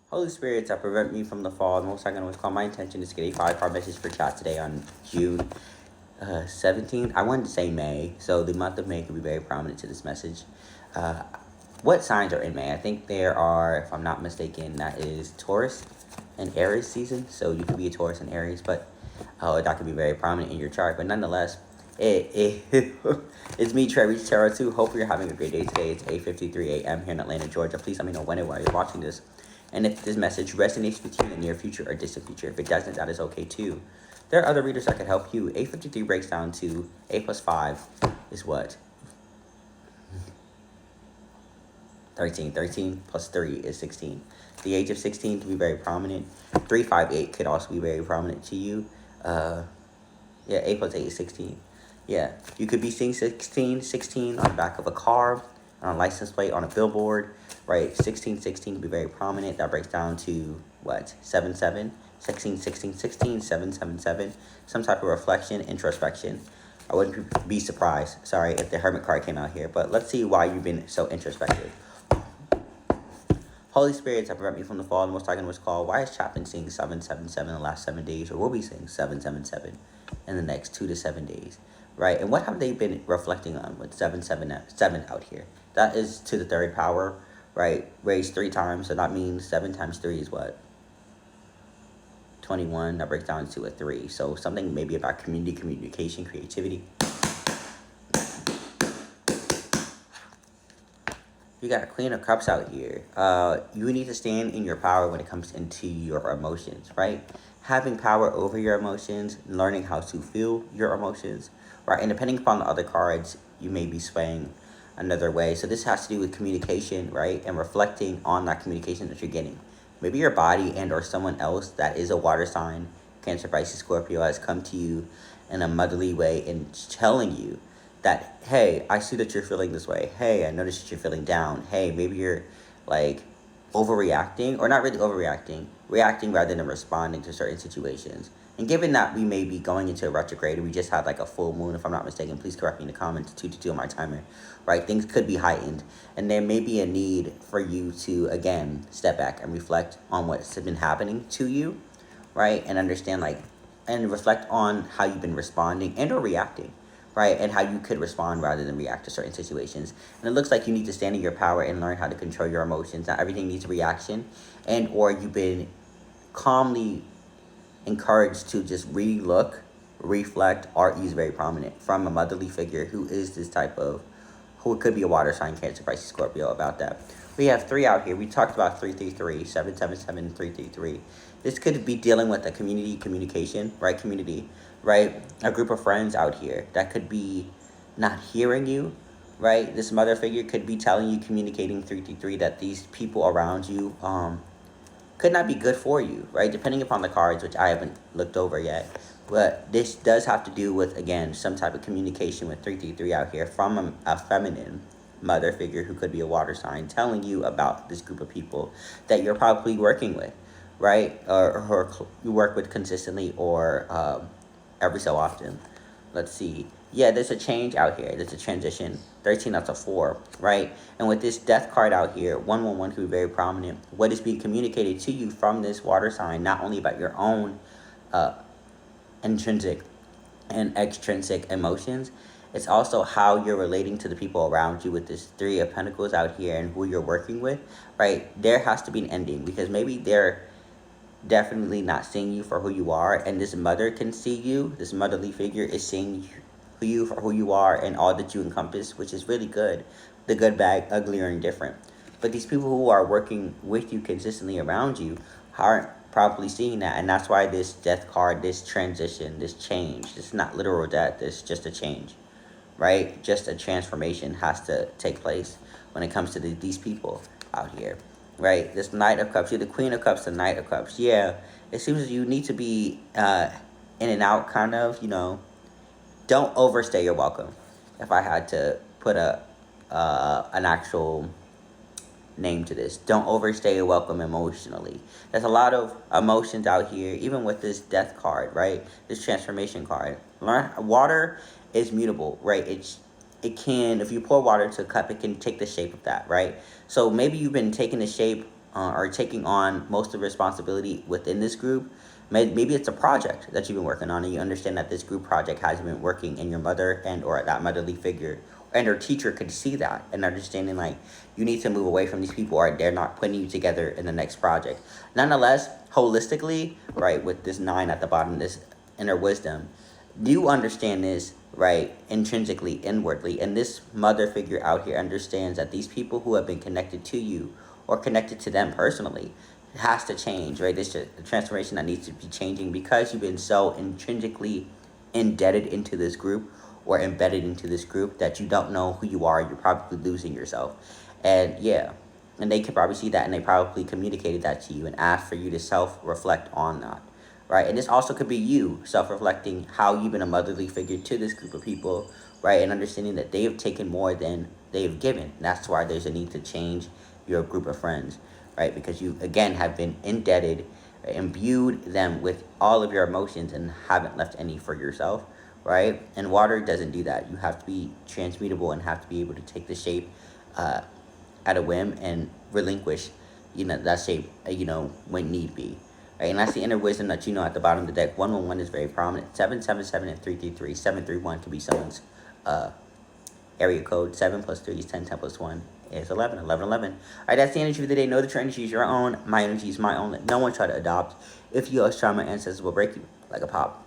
Holy spirits that prevent me from the fall. The most I can always call. My intention is to get a 5 card message for chat today on June 17th. I wanted to say May, so the month of May could be very prominent to this message. Uh, what signs are in May? I think there are, if I'm not mistaken, that is Taurus and Aries season. So you could be a Taurus and Aries, but that could be very prominent in your chart. But nonetheless, it's me, Trevor's Tarot 2. Hope you're having a great day today. It's 8:53 a.m. here in Atlanta, Georgia. Please let me know when and where you're watching this. And if this message resonates with you in the near future or distant future, if it doesn't, that is okay too. There are other readers that could help you. 853 breaks down to 8 plus 5 is what? 13. 13 plus 3 is 16. The age of 16 can be very prominent. 358 could also be very prominent to you. Yeah, 8 plus 8 is 16. Yeah, you could be seeing 16 on the back of a car, on a license plate, on a billboard, right? 16 can be very prominent. That breaks down to what? 7 16 7 some type of reflection, introspection. I wouldn't be surprised, sorry, if the Hermit card came out here, but let's see why you've been so introspective. Holy spirits that prevent me from the fall. The most I can was called. Why is Chapman seeing 777 in the last 7 days, or will be seeing 777 in the next 2 to 7 days, right? And what have they been reflecting on with 777 out here? That is to the third power, right? Raised 3 times, so that means 7 times 3 is what? 21. That breaks down to a 3. So something maybe about communication, creativity. You got Queen of Cups out here. You need to stand in your power when it comes into your emotions, right? Having power over your emotions, learning how to feel your emotions, right? And depending upon the other cards, you may be swaying another way. So this has to do with communication, right? And reflecting on that communication that you're getting. Maybe your body and or someone else that is a water sign, Cancer, Pisces, Scorpio, has come to you in a motherly way and telling you that, hey, I see that you're feeling this way. Hey, I notice that you're feeling down. Hey, maybe you're like overreacting, or not really overreacting, reacting rather than responding to certain situations. And given that we may be going into a retrograde, and we just had like a full moon, if I'm not mistaken, please correct me in the comments, 2 on my timer, right? Things could be heightened, and there may be a need for you to, again, step back and reflect on what's been happening to you, right? And understand, like, and reflect on how you've been responding and or reacting, right? And how you could respond rather than react to certain situations. And it looks like you need to stand in your power and learn how to control your emotions. Not everything needs a reaction, and or you've been calmly encouraged to just re-look, reflect. Art is very prominent from a motherly figure who is this type of, who could be a water sign, Cancer, Pisces, Scorpio, about that. We have 3 out here. We talked about 333, 777, and 333. This could be dealing with a communication, right? Community, right? A group of friends out here that could be not hearing you, right? This mother figure could be telling you, communicating 333, that these people around you could not be good for you, right? Depending upon the cards, which I haven't looked over yet. But this does have to do with, again, some type of communication with 333 out here from a feminine mother figure who could be a water sign, telling you about this group of people that you're probably working with, right? Or you work with consistently, or every so often. Let's see. Yeah, there's a change out here. There's a transition. 13 out of 4, right? And with this death card out here, 111 could be very prominent. What is being communicated to you from this water sign, not only about your own intrinsic and extrinsic emotions, it's also how you're relating to the people around you with this 3 of Pentacles out here and who you're working with, right? There has to be an ending, because maybe they're definitely not seeing you for who you are, and this mother can see you. This motherly figure is seeing you for who you are and all that you encompass, which is really good. The good, bad, ugly, or indifferent. But these people who are working with you consistently around you aren't probably seeing that, and that's why this death card, this transition, this change, this is not literal death, it's just a change, right? Just a transformation has to take place when it comes to these people out here, right? This Knight of Cups, you're the Queen of Cups, the Knight of Cups. Yeah, it seems you need to be in and out, kind of, don't overstay your welcome. If I had to put an actual name to this, don't overstay your welcome emotionally. There's a lot of emotions out here, even with this death card, right? This transformation card. Learn, water is mutable, right? It can, if you pour water into a cup, it can take the shape of that, right? So maybe you've been taking the shape are taking on most of the responsibility within this group. Maybe it's a project that you've been working on, and you understand that this group project has been working, and your mother and or that motherly figure and her teacher could see that and understanding like you need to move away from these people or they're not putting you together in the next project. Nonetheless, holistically, right, with this 9 at the bottom, this inner wisdom, you understand this, right, intrinsically, inwardly, and this mother figure out here understands that these people who have been connected to you or connected to them personally has to change, right? This is a transformation that needs to be changing because you've been so intrinsically indebted into this group or embedded into this group that you don't know who you are. You're probably losing yourself. And yeah, and they could probably see that and they probably communicated that to you and asked for you to self-reflect on that, right? And this also could be you self-reflecting how you've been a motherly figure to this group of people, right? And understanding that they have taken more than they've given. That's why there's a need to change your group of friends, right? Because you, again, have been indebted, imbued them with all of your emotions and haven't left any for yourself, right? And water doesn't do that. You have to be transmutable and have to be able to take the shape uh, at a whim and relinquish, that shape, when need be. Right? And that's the inner wisdom that at the bottom of the deck. 111 is very prominent. 777 and 333. 731 could be someone's area code. 7 plus 3 is 10. 10 plus 1 is 11. 11, 11. All right, that's the energy of the day. Know that your energy is your own. My energy is my own. Let no one try to adopt. If you are trauma, ancestors will break you like a pop.